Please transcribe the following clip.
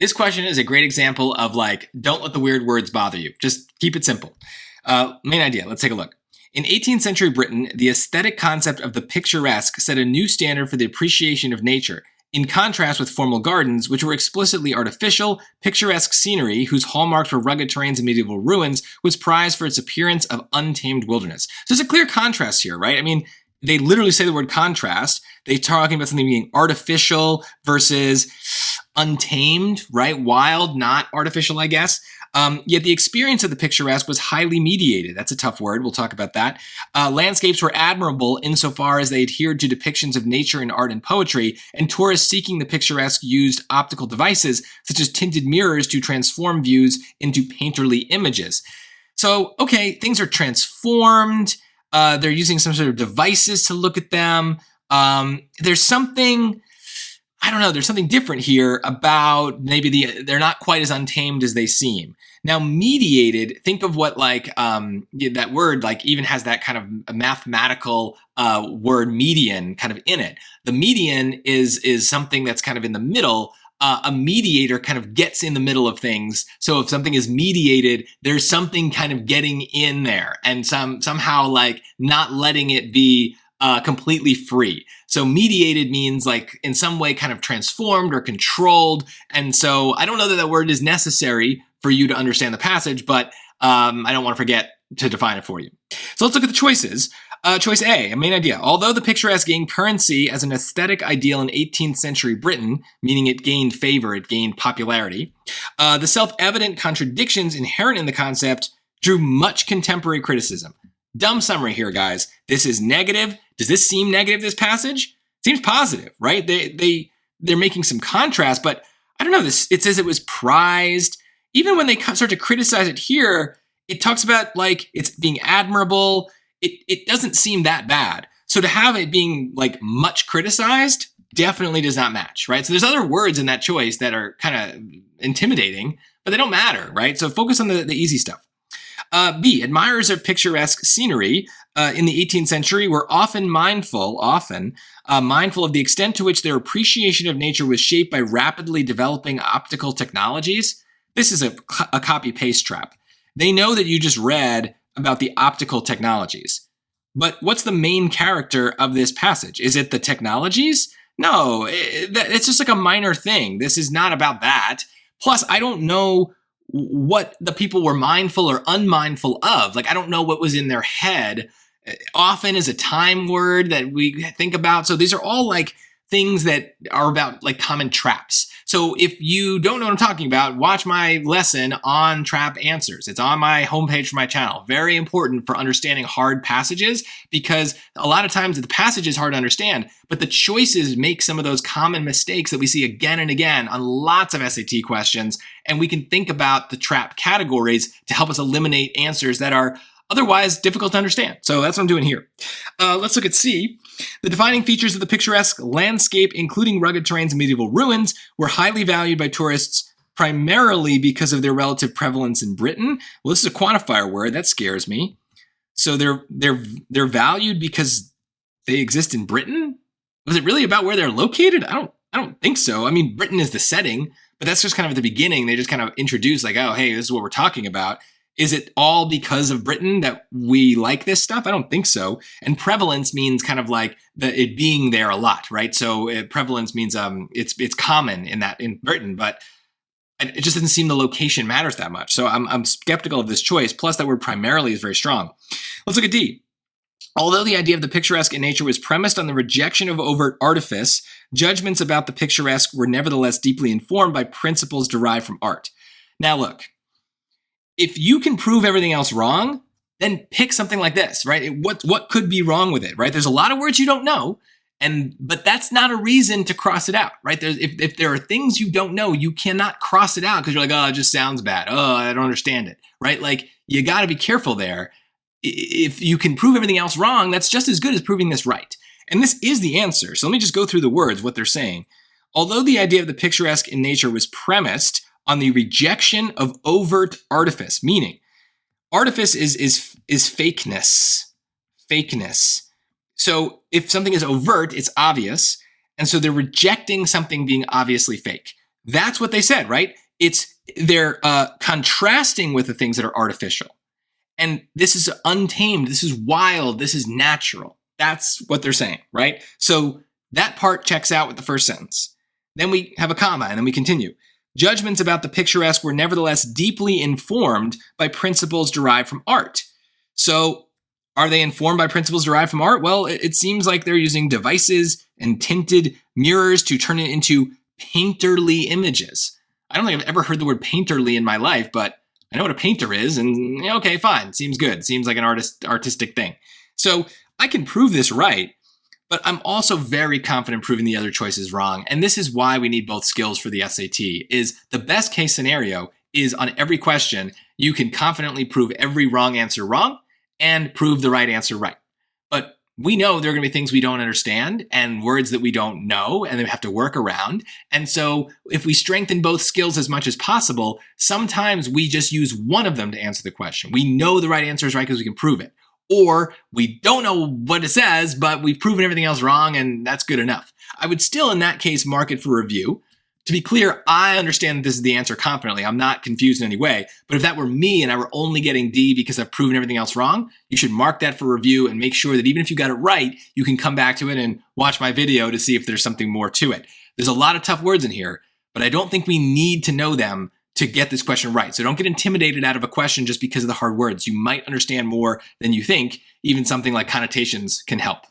This question is a great example of like, don't let the weird words bother you. Just keep it simple. Main idea, let's take a look. In 18th century Britain, the aesthetic concept of the picturesque set a new standard for the appreciation of nature. In contrast with formal gardens, which were explicitly artificial, picturesque scenery, whose hallmarks were rugged terrains and medieval ruins, was prized for its appearance of untamed wilderness. So there's a clear contrast here, right? I mean, they literally say the word contrast. They're talking about something being artificial versus untamed, right? Wild, not artificial, I guess. Yet the experience of the picturesque was highly mediated. That's a tough word. We'll talk about that. Landscapes were admirable insofar as they adhered to depictions of nature in art and poetry, and tourists seeking the picturesque used optical devices such as tinted mirrors to transform views into painterly images. So, okay, things are transformed. They're using some sort of devices to look at them. There's something... I don't know, there's something different here about maybe they're not quite as untamed as they seem. Now, mediated, think of what like that word like even has that kind of a mathematical word median kind of in it. The median is something that's kind of in the middle. A mediator kind of gets in the middle of things. So if something is mediated, there's something kind of getting in there and somehow like not letting it be completely free. So mediated means like in some way kind of transformed or controlled. And so I don't know that that word is necessary for you to understand the passage, but I don't want to forget to define it for you. So let's look at the choices. Choice A, a main idea. Although the picturesque gained currency as an aesthetic ideal in 18th century Britain, meaning it gained favor, it gained popularity, the self-evident contradictions inherent in the concept drew much contemporary criticism. Dumb summary here, guys. This is negative. Does this seem negative, this passage? Seems positive, right? They're making some contrast, but I don't know. It says it was prized. Even when they start to criticize it here, it talks about like it's being admirable. It doesn't seem that bad. So to have it being like much criticized definitely does not match, right? So there's other words in that choice that are kind of intimidating, but they don't matter, right? So focus on the easy stuff. B, admirers of picturesque scenery in the 18th century were often mindful of the extent to which their appreciation of nature was shaped by rapidly developing optical technologies. This is a copy-paste trap. They know that you just read about the optical technologies. But what's the main character of this passage? Is it the technologies? No, it's just like a minor thing. This is not about that. Plus, I don't know what the people were mindful or unmindful of. Like, I don't know what was in their head. Often is a time word that we think about. So these are all like things that are about like common traps. So if you don't know what I'm talking about, watch my lesson on trap answers. It's on my homepage for my channel. Very important for understanding hard passages, because a lot of times the passage is hard to understand, but the choices make some of those common mistakes that we see again and again on lots of SAT questions. And we can think about the trap categories to help us eliminate answers that are otherwise difficult to understand. So that's what I'm doing here. Let's look at C. The defining features of the picturesque landscape, including rugged terrains and medieval ruins, were highly valued by tourists primarily because of their relative prevalence in Britain. Well, this is a quantifier word. That scares me. So they're valued because they exist in Britain? Was it really about where they're located? I don't think so. I mean, Britain is the setting, but that's just kind of at the beginning. They just kind of introduce like, oh, hey, this is what we're talking about. Is it all because of Britain that we like this stuff? I don't think so. And prevalence means kind of like it being there a lot, right? So prevalence means it's common in Britain, but it just doesn't seem the location matters that much. So I'm skeptical of this choice. Plus, that word primarily is very strong. Let's look at D. Although the idea of the picturesque in nature was premised on the rejection of overt artifice, judgments about the picturesque were nevertheless deeply informed by principles derived from art. Now, look. If you can prove everything else wrong, then pick something like this, right? What could be wrong with it, right? There's a lot of words you don't know, but that's not a reason to cross it out, right? If there are things you don't know, you cannot cross it out because you're like, oh, it just sounds bad. Oh, I don't understand it, right? Like, you got to be careful there. If you can prove everything else wrong, that's just as good as proving this right. And this is the answer. So let me just go through the words, what they're saying. Although the idea of the picturesque in nature was premised on the rejection of overt artifice, meaning artifice is fakeness. So if something is overt, it's obvious. And so they're rejecting something being obviously fake. That's what they said, right? They're contrasting with the things that are artificial. And this is untamed. This is wild. This is natural. That's what they're saying, right? So that part checks out with the first sentence. Then we have a comma, and then we continue. Judgments about the picturesque were nevertheless deeply informed by principles derived from art. So are they informed by principles derived from art? Well, it seems like they're using devices and tinted mirrors to turn it into painterly images. I don't think I've ever heard the word painterly in my life, but I know what a painter is, and okay, fine. Seems good. Seems like an artistic thing. So I can prove this right, but I'm also very confident proving the other choice is wrong. And this is why we need both skills for the SAT, is the best case scenario is on every question, you can confidently prove every wrong answer wrong and prove the right answer right. But we know there are going to be things we don't understand and words that we don't know and then we have to work around. And so if we strengthen both skills as much as possible, sometimes we just use one of them to answer the question. We know the right answer is right because we can prove it. Or we don't know what it says, but we've proven everything else wrong and that's good enough. I would still, in that case, mark it for review. To be clear, I understand that this is the answer confidently. I'm not confused in any way. But if that were me and I were only getting D because I've proven everything else wrong, you should mark that for review and make sure that even if you got it right, you can come back to it and watch my video to see if there's something more to it. There's a lot of tough words in here, but I don't think we need to know them to get this question right. So don't get intimidated out of a question just because of the hard words. You might understand more than you think. Even something like connotations can help.